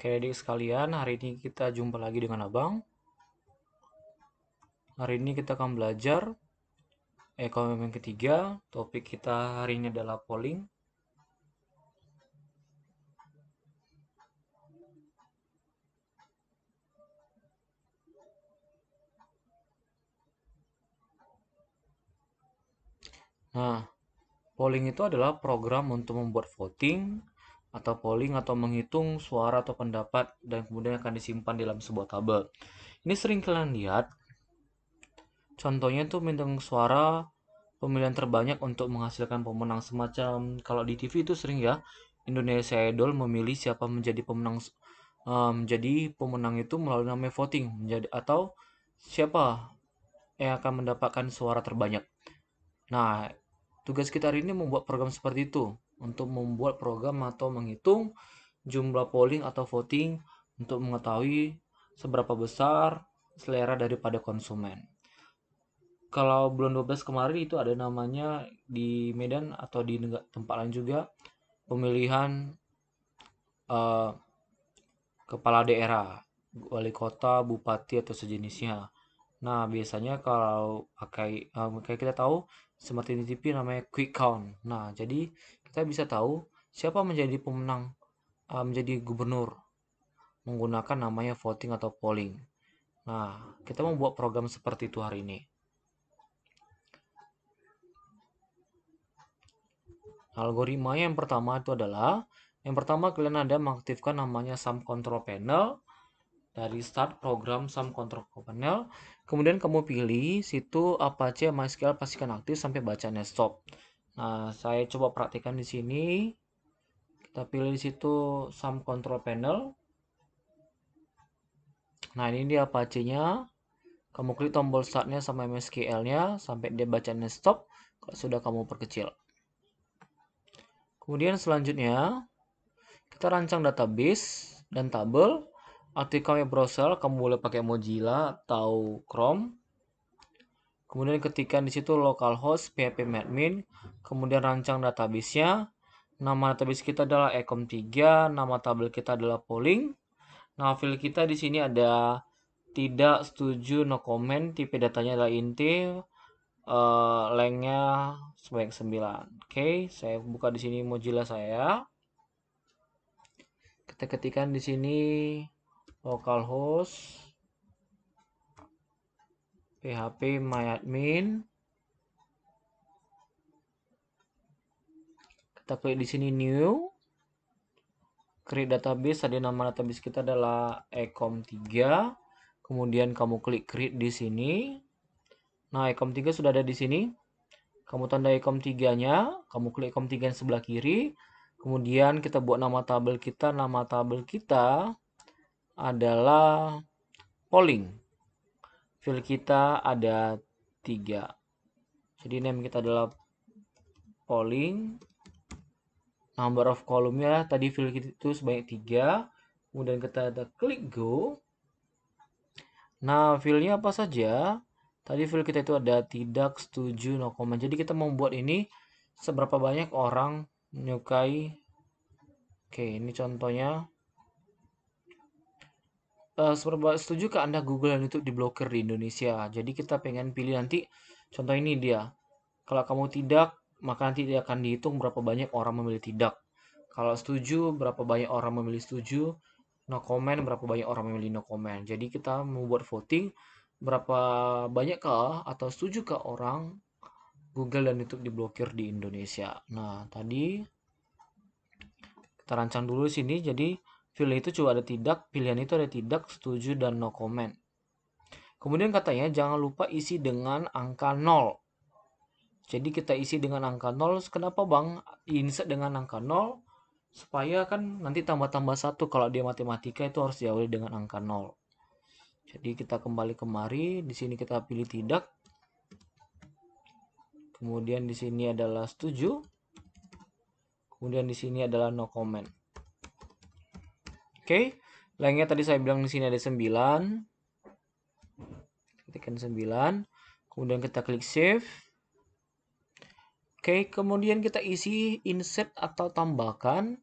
Oke, adik sekalian, hari ini kita jumpa lagi dengan Abang. Hari ini kita akan belajar ekonomi yang ketiga. Topik kita hari ini adalah polling. Nah, polling itu adalah program untuk membuat voting atau polling atau menghitung suara atau pendapat dan kemudian akan disimpan dalam sebuah tabel. Ini sering kalian lihat. Contohnya tuh menghitung suara pemilihan terbanyak untuk menghasilkan pemenang, semacam kalau di TV itu sering ya, Indonesia Idol memilih siapa menjadi pemenang, menjadi pemenang itu melalui namanya voting menjadi, atau siapa yang akan mendapatkan suara terbanyak. Nah, tugas kita hari ini membuat program seperti itu, untuk membuat program atau menghitung jumlah polling atau voting untuk mengetahui seberapa besar selera daripada konsumen. Kalau bulan 12 kemarin itu ada namanya di Medan atau di tempat lain juga, pemilihan eh, kepala daerah, wali kota, bupati atau sejenisnya. Nah, biasanya kalau kayak kita tahu seperti di TV namanya quick count. Nah, jadi kita bisa tahu siapa menjadi pemenang, menjadi gubernur menggunakan namanya voting atau polling. Nah, kita membuat program seperti itu hari ini. Algoritmanya yang pertama itu adalah, yang pertama kalian ada mengaktifkan namanya sum control panel. Dari start program sum control panel, kemudian kamu pilih situ Apache MySQL pastikan aktif sampai bacanya stop. Nah, saya coba praktikkan di sini. Kita pilih di situ sum control panel. Nah, ini dia Apache-nya. Kamu klik tombol startnya sama MySQL-nya sampai dia bacanya stop. Kalau sudah kamu perkecil. Kemudian selanjutnya kita rancang database dan tabel. Aktifkan web browser, kamu boleh pakai Mozilla atau Chrome. Kemudian ketikkan di situ localhost phpMadmin. Kemudian rancang database-nya. Nama database kita adalah ecom3, nama tabel kita adalah polling. Nama file kita di sini ada tidak setuju, no comment, tipe datanya adalah int, lengthnya sebanyak 9. Oke, saya buka di sini Mozilla saya. Kita ketikkan di sini localhost phpMyadmin. Kita klik di sini new. Create database, ada nama database kita adalah ecom3. Kemudian kamu klik create di sini. Nah, ecom3 sudah ada di sini. Kamu tanda ecom3-nya, kamu klik ecom3 yang sebelah kiri. Kemudian kita buat nama tabel kita. Nama tabel kita adalah polling. Field kita ada 3. Jadi name kita adalah polling. Number of column-nya tadi field kita itu sebanyak 3. Kemudian kita ada klik go. Nah, field-nya apa saja? Tadi field kita itu ada tidak setuju, no comment. Jadi kita membuat ini seberapa banyak orang menyukai. Oke, ini contohnya. Seberapa setuju ke Anda Google dan YouTube diblokir di Indonesia. Jadi kita pengen pilih nanti. Contoh ini dia. Kalau kamu tidak, maka nanti dia akan dihitung berapa banyak orang memilih tidak. Kalau setuju, berapa banyak orang memilih setuju. No comment, berapa banyak orang memilih no comment. Jadi kita membuat voting berapa banyakkah atau setuju ke orang Google dan YouTube diblokir di Indonesia. Nah, tadi kita rancang dulu di sini. Jadi pilih itu cuma ada tidak, pilihan itu ada tidak, setuju dan no comment. Kemudian katanya jangan lupa isi dengan angka 0. Jadi kita isi dengan angka 0. Kenapa Bang? Insert dengan angka 0 supaya kan nanti tambah-tambah 1. Kalau dia matematika itu harus diawali dengan angka 0. Jadi kita kembali kemari, di sini kita pilih tidak. Kemudian di sini adalah setuju. Kemudian di sini adalah no comment. Oke. Lainnya tadi saya bilang di sini ada 9. Ketikkan 9. Kemudian kita klik save. Oke, kemudian kita isi insert atau tambahkan.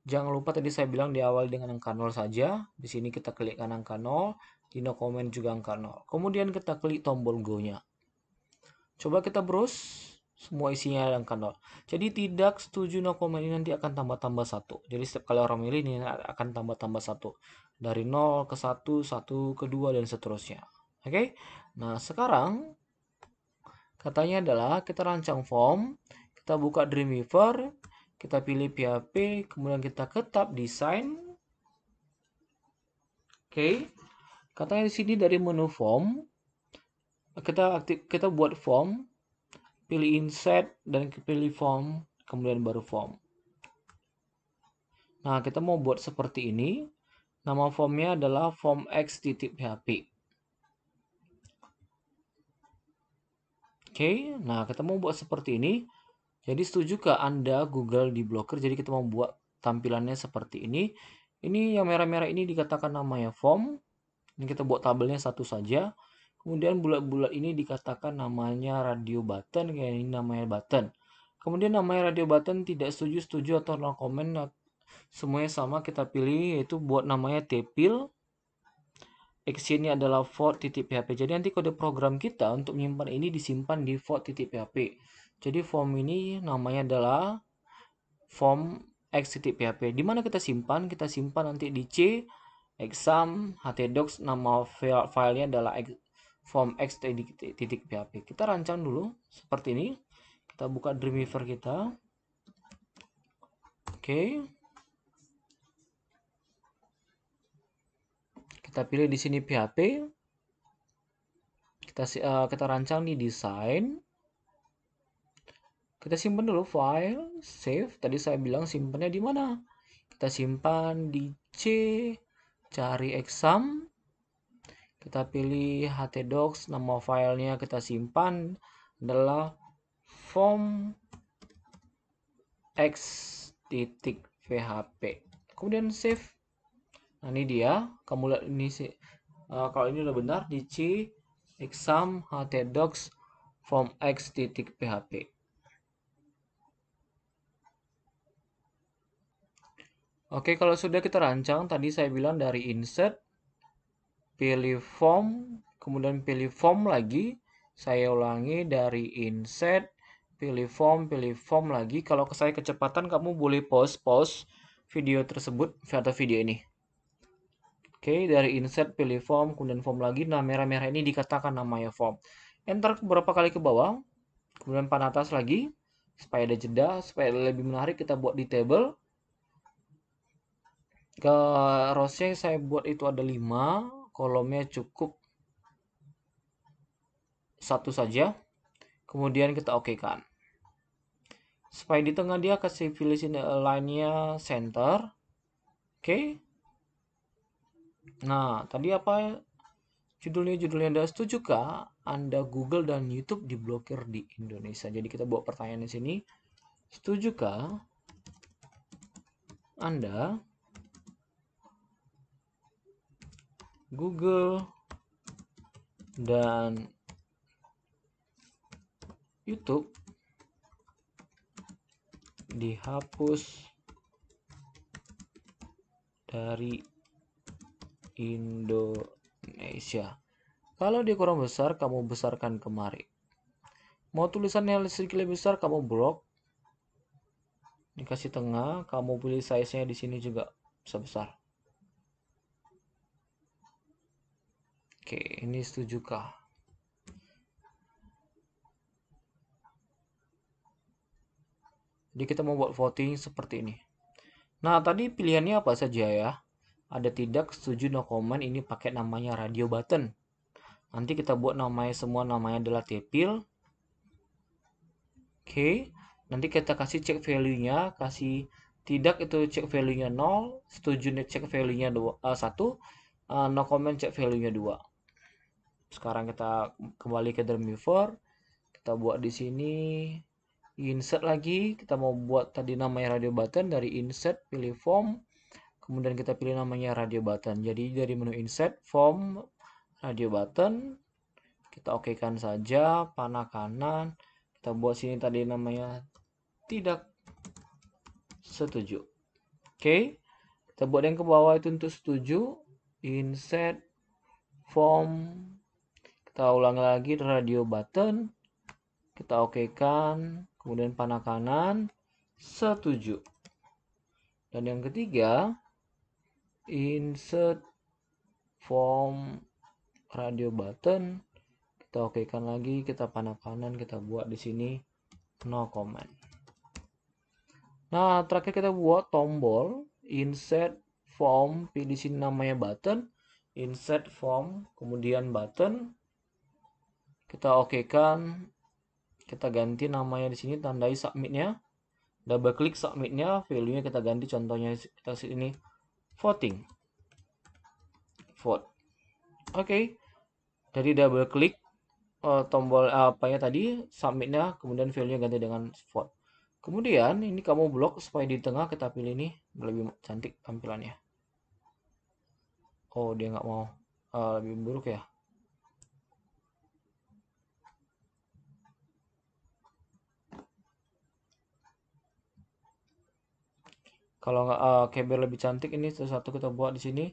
Jangan lupa tadi saya bilang diawali dengan angka 0 saja. Di sini kita klikkan angka 0, di no comment juga angka 0. Kemudian kita klik tombol go-nya. Coba kita browse, semua isinya ada angka 0. Jadi tidak setuju no comment ini nanti akan tambah-tambah 1. Jadi setiap kali orang milih ini akan tambah-tambah 1. Dari 0 ke 1, 1 ke 2, dan seterusnya. Oke? Nah, sekarang katanya adalah kita rancang form, kita buka Dreamweaver, kita pilih PHP, kemudian kita ke tab design. Oke. Katanya di sini dari menu form, kita buat form, pilih insert dan pilih form, kemudian baru form. Nah, kita mau buat seperti ini. Nama formnya adalah form x.php. Oke, nah kita mau buat seperti ini. Jadi setujukah Anda Google di blokir? Jadi kita mau buat tampilannya seperti ini. Ini yang merah-merah ini dikatakan namanya form. Ini kita buat tabelnya satu saja. Kemudian bulat-bulat ini dikatakan namanya radio button. Kayak ini namanya button. Kemudian namanya radio button tidak setuju atau no comment. Semuanya sama kita pilih, yaitu buat namanya tepil. Actionnya adalah vote.php. Jadi nanti kode program kita untuk menyimpan ini disimpan di vote.php. Jadi form ini namanya adalah form x.php. Di mana kita simpan? Kita simpan nanti di C exam htdocs. Nama filenya adalah form x.php. Kita rancang dulu seperti ini. Kita buka Dreamweaver kita. Oke. Kita pilih di sini PHP. Kita rancang di desain. Kita simpan dulu file, save. Tadi saya bilang simpannya di mana? Kita simpan di C, cari exam. Kita pilih htdocs, nama filenya kita simpan adalah form x.php. Kemudian save. Nah, ini dia. Kamu lihat ini sih. Kalau ini udah benar di C exam htdocs form x.php. Oke, kalau sudah kita rancang, tadi saya bilang dari insert, pilih form, kemudian pilih form lagi. Saya ulangi dari insert, pilih form lagi. Kalau saya kecepatan, kamu boleh pause video tersebut atau video ini. Oke, dari insert, pilih form, kemudian form lagi. Nah, merah-merah ini dikatakan namanya form. Enter beberapa kali ke bawah, kemudian pan atas lagi, supaya ada jeda, supaya lebih menarik kita buat di table. Ke rowsnya saya buat itu ada 5, kolomnya cukup satu saja. Kemudian kita oke kan. Supaya di tengah dia kasih pilih sini line-nya center. Oke. Nah, tadi apa judulnya Anda setujukah Anda Google dan YouTube diblokir di Indonesia? Jadi kita buat pertanyaan di sini. Setujukah Anda Google dan YouTube dihapus dari Indonesia? Kalau dia kurang besar, kamu besarkan kemari. Mau tulisannya sedikit lebih besar, kamu blok. Dikasih tengah, kamu pilih size-nya di sini juga bisa besar. Oke, ini setujukah? Jadi kita mau buat voting seperti ini. Nah, tadi pilihannya apa saja ya? Ada tidak, setuju, no comment, ini pakai namanya radio button. Nanti kita buat namanya semua, namanya adalah tepil. Oke, nanti kita kasih check value-nya, kasih tidak itu check value-nya 0, setuju check value-nya 1, no comment check value-nya 2. Sekarang kita kembali ke Dreamweaver, kita buat di sini insert lagi, kita mau buat tadi namanya radio button. Dari insert pilih form, kemudian kita pilih namanya radio button. Jadi dari menu insert, form, radio button, kita oke kan saja, panah kanan, kita buat sini tadi namanya tidak setuju. Oke, kita buat yang ke bawah itu untuk setuju. Insert form. Kita ulang lagi radio button. Kita okekan. Kemudian panah kanan. Setuju. Dan yang ketiga, insert form radio button. Kita okekan lagi, kita panah kanan, kita buat di sini no comment. Nah, terakhir kita buat tombol insert form, pilih sini namanya button, insert form, kemudian button. Kita okekan, kita ganti namanya di sini, tandai submitnya. Double klik submitnya, value-nya kita ganti, contohnya kita sini voting. Vote. Oke. Dari double klik tombol apa ya tadi submitnya, kemudian value-nya ganti dengan vote. Kemudian ini kamu blok supaya di tengah kita pilih ini lebih cantik tampilannya. Oh, dia nggak mau, lebih buruk ya. Kalau nggak kayak biar lebih cantik, ini sesuatu kita buat di sini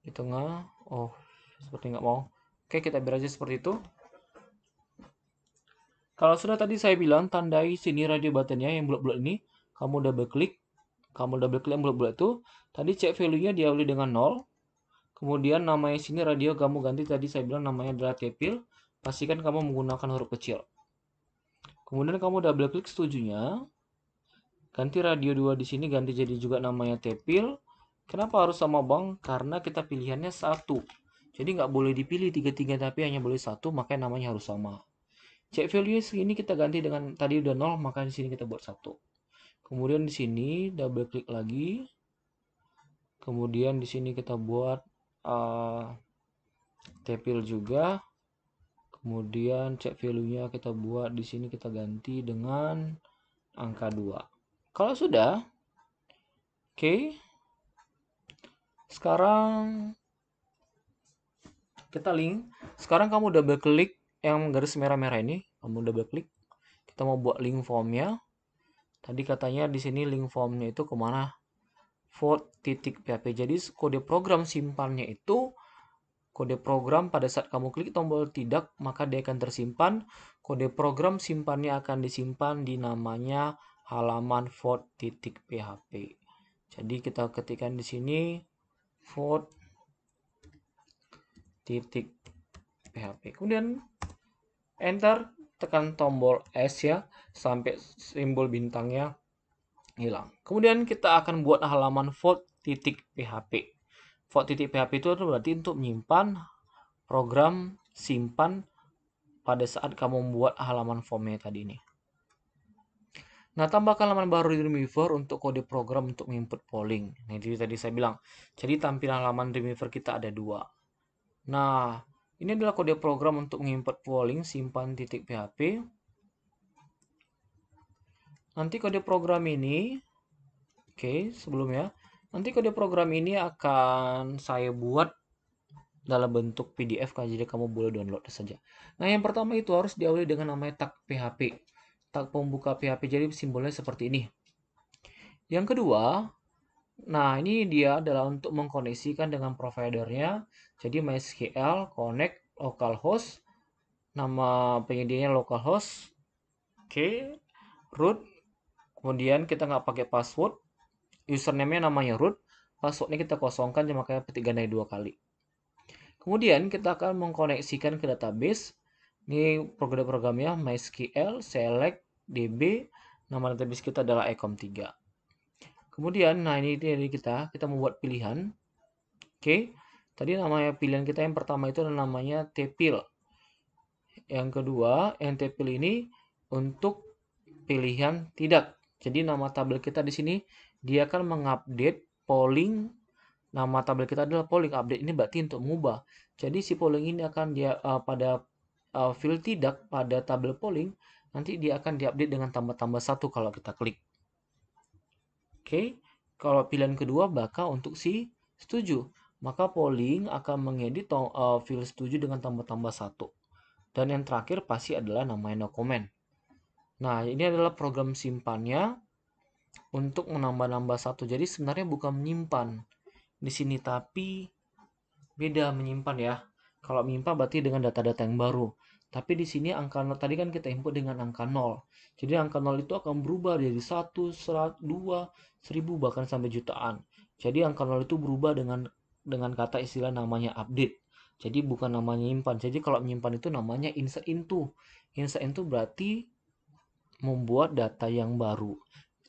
di tengah. Oh, seperti nggak mau. Oke, kita biar aja seperti itu. Kalau sudah tadi saya bilang tandai sini radio buttonnya yang bulat-bulat ini, kamu double klik yang bulat-bulat itu. Tadi cek value-nya diawali dengan 0. Kemudian namanya sini radio kamu ganti, tadi saya bilang namanya adalah tepil. Pastikan kamu menggunakan huruf kecil. Kemudian kamu double klik setujunya. Ganti radio 2 di sini, ganti jadi juga namanya tepil. Kenapa harus sama bang? Karena kita pilihannya satu. Jadi nggak boleh dipilih tiga-tiga tapi hanya boleh satu, makanya namanya harus sama. Cek value sini kita ganti dengan tadi udah 0, maka di sini kita buat 1. Kemudian di sini double klik lagi. Kemudian di sini kita buat tepil juga. Kemudian cek value-nya kita buat di sini, kita ganti dengan angka 2. Kalau sudah, oke. Sekarang kita link. Sekarang kamu double klik yang garis merah-merah ini, kamu double klik. Kita mau buat link formnya. Tadi katanya di sini link formnya itu kemana? Vote.php. Jadi kode program simpannya itu, kode program pada saat kamu klik tombol tidak, maka dia akan tersimpan. Kode program simpannya akan disimpan di namanya halaman vote.php. Jadi kita ketikkan di sini vote.php. Kemudian enter, tekan tombol S ya, sampai simbol bintangnya hilang. Kemudian kita akan buat halaman vote.php. Vote.php itu berarti untuk menyimpan program simpan pada saat kamu membuat halaman formnya tadi ini. Nah, tambahkan halaman baru di Dreamweaver untuk kode program untuk input polling. Nah, itu tadi saya bilang. Jadi tampilan halaman Dreamweaver kita ada 2. Nah, ini adalah kode program untuk menginput polling simpan.php. Nanti kode program ini, oke, sebelumnya, nanti kode program ini akan saya buat dalam bentuk PDF, jadi kamu boleh download saja. Nah, yang pertama itu harus diawali dengan namanya tag PHP. Tag pembuka PHP, jadi simbolnya seperti ini. Yang kedua, nah ini dia adalah untuk mengkoneksikan dengan providernya. Jadi MySQL connect localhost, nama penyedianya localhost, oke, root. Kemudian kita nggak pakai password, username-nya namanya root, passwordnya kita kosongkan, makanya petik ganda 2 kali. Kemudian kita akan mengkoneksikan ke database. Ini program-programnya MySQL select db, nama database kita adalah ecom3. Kemudian, nah ini dari kita membuat pilihan. Oke, tadi namanya pilihan kita yang pertama itu namanya tepil. Yang kedua, yang tepil ini untuk pilihan tidak. Jadi nama tabel kita di sini dia akan mengupdate polling. Nama tabel kita adalah polling, update ini berarti untuk mengubah. Jadi si polling ini akan dia pada field tidak pada tabel polling, nanti dia akan diupdate dengan tambah-tambah 1 kalau kita klik. Oke, kalau pilihan kedua bakal untuk si setuju, maka polling akan mengedit field setuju dengan tambah-tambah 1. Dan yang terakhir pasti adalah namanya no comment. Nah, ini adalah program simpannya. untuk menambah-nambah satu. Jadi sebenarnya bukan menyimpan di sini, tapi beda menyimpan ya. Kalau menyimpan berarti dengan data-data yang baru. Tapi di sini angka 0 tadi kan kita input dengan angka 0. Jadi angka 0 itu akan berubah jadi 1, 100, 2, 1000 bahkan sampai jutaan. Jadi angka 0 itu berubah dengan kata istilah namanya update. Jadi bukan namanya nyimpan. Jadi kalau menyimpan itu namanya insert into. Insert into berarti membuat data yang baru.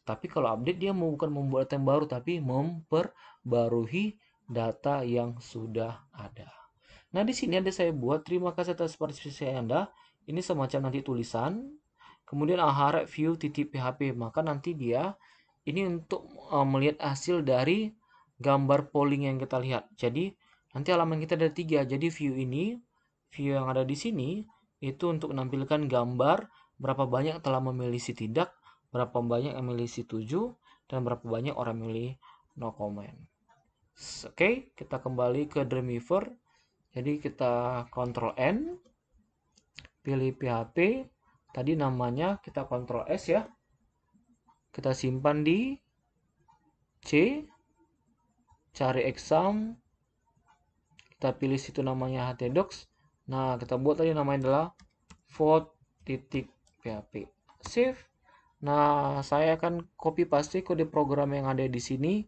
Tapi kalau update dia bukan membuat data yang baru, tapi memperbarui data yang sudah ada. Nah, di sini ada saya buat, terima kasih atas partisipasi Anda. Ini semacam nanti tulisan. Kemudian aharep view titik php. Maka nanti dia ini untuk melihat hasil dari gambar polling yang kita lihat. Jadi nanti halaman kita ada 3. Jadi view yang ada di sini itu untuk menampilkan gambar berapa banyak telah memilih si tidak, berapa banyak yang memilih si 7, dan berapa banyak orang memilih no comment. Oke, kita kembali ke Dreamweaver. Jadi kita Ctrl N, pilih PHP, tadi namanya kita Ctrl S ya. Kita simpan di C, cari exam, kita pilih situ namanya htdocs. Nah, kita buat tadi namanya adalah vote.php. Save. Nah, saya akan copy paste kode program yang ada di sini.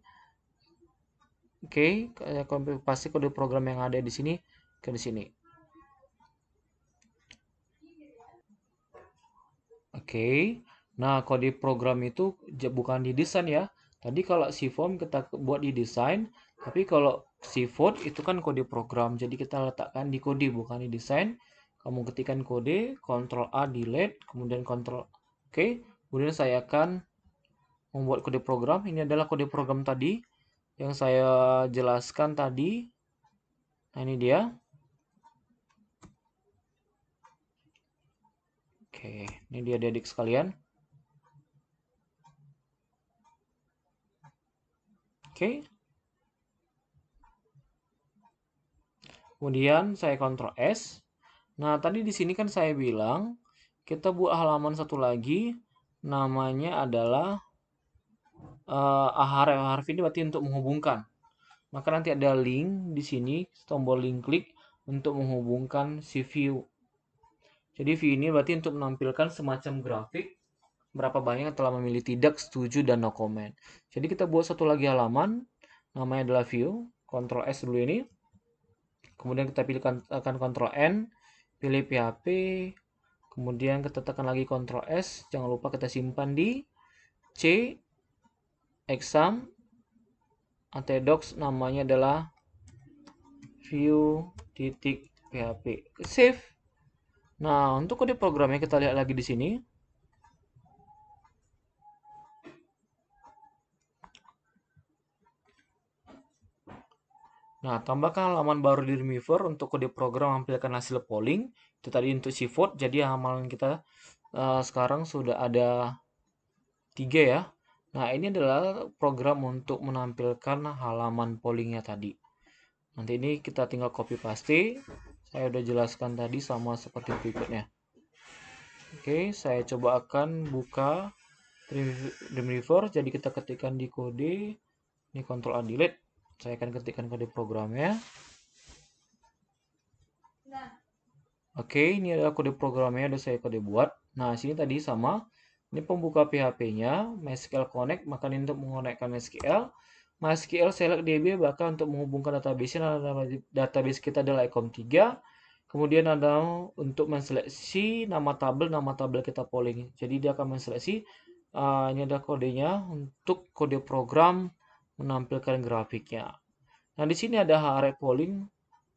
Oke, copy paste kode program yang ada di sini ke di sini. Oke. Nah, kode program itu bukan didesain ya. Tadi kalau si form kita buat di desain, tapi kalau si vote itu kan kode program. Jadi kita letakkan di kode bukan di desain. Kamu ketikkan kode, Ctrl A delete, kemudian Ctrl Oke. Kemudian saya akan membuat kode program. Ini adalah kode program tadi yang saya jelaskan tadi. Nah, ini dia. Oke, ini dia adik-adik sekalian. Oke. Kemudian saya Ctrl S. Nah, tadi di sini kan saya bilang kita buat halaman satu lagi, namanya adalah ahref ini berarti untuk menghubungkan. Maka nanti ada link di sini, tombol link klik untuk menghubungkan si view. Jadi view ini berarti untuk menampilkan semacam grafik berapa banyak yang telah memilih tidak, setuju, dan no comment. Jadi kita buat satu lagi halaman, namanya adalah view. Ctrl S dulu ini. Kemudian kita pilihkan akan Ctrl N, pilih PHP, kemudian kita tekan lagi Ctrl S, jangan lupa kita simpan di C, exam, htdocs, namanya adalah view.php. Save. Nah, untuk kode programnya kita lihat lagi di sini. Nah, tambahkan halaman baru di Dreamweaver untuk kode program menampilkan hasil polling. Itu tadi untuk si vote. Jadi halaman kita sekarang sudah ada 3 ya. Nah, ini adalah program untuk menampilkan halaman pollingnya tadi. Nanti ini kita tinggal copy paste. Saya udah jelaskan tadi sama seperti berikutnya. Oke, saya coba akan buka Dreamweaver. Jadi kita ketikkan di kode. Ini Ctrl A delete. Saya akan ketikkan kode programnya. Oke, ini adalah kode programnya udah saya kode buat. Nah, sini tadi sama. Ini pembuka PHP-nya, MySQL Connect, maka ini untuk mengonekkan MySQL. MySQL select DB bahkan untuk menghubungkan database database kita adalah ecom3. Kemudian ada untuk menseleksi nama tabel kita polling. Jadi dia akan menseleksi ini ada kodenya untuk kode program menampilkan grafiknya. Nah, di sini ada href polling,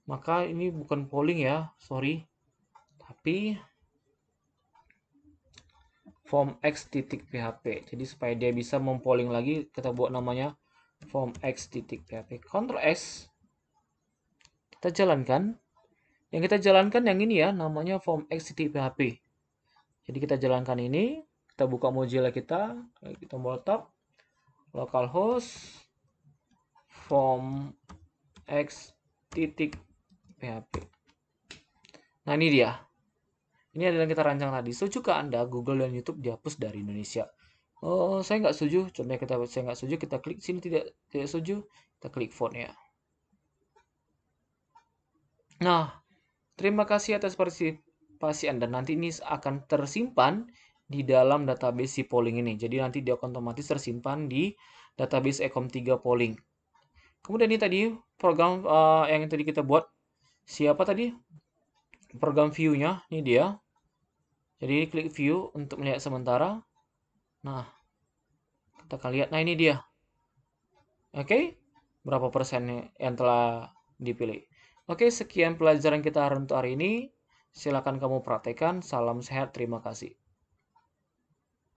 maka ini bukan polling ya, sorry. Tapi form x.php. Jadi supaya dia bisa mempolling lagi, kita buat namanya form x.php. Ctrl S. Kita jalankan. Yang kita jalankan yang ini ya, namanya form x.php. Jadi kita jalankan ini, kita buka Mozilla kita tombol tab, localhost, form x.php. Nah, ini dia. Ini adalah yang kita rancang tadi. Sejujurnya Anda, Google dan YouTube dihapus dari Indonesia. Oh, saya nggak setuju. Contohnya saya nggak setuju, kita klik sini tidak setuju, kita klik vote ya. Nah, terima kasih atas partisipasi Anda. Nanti ini akan tersimpan di dalam database si polling ini. Jadi nanti dia otomatis tersimpan di database Ecom 3 polling. Kemudian ini tadi program yang tadi kita buat. Siapa tadi? Program view-nya, ini dia. Jadi klik view untuk melihat sementara. Nah, kita akan lihat. Nah, ini dia. Oke, berapa persennya yang telah dipilih. Oke, sekian pelajaran kita untuk hari ini. Silakan kamu praktekkan. Salam sehat, terima kasih.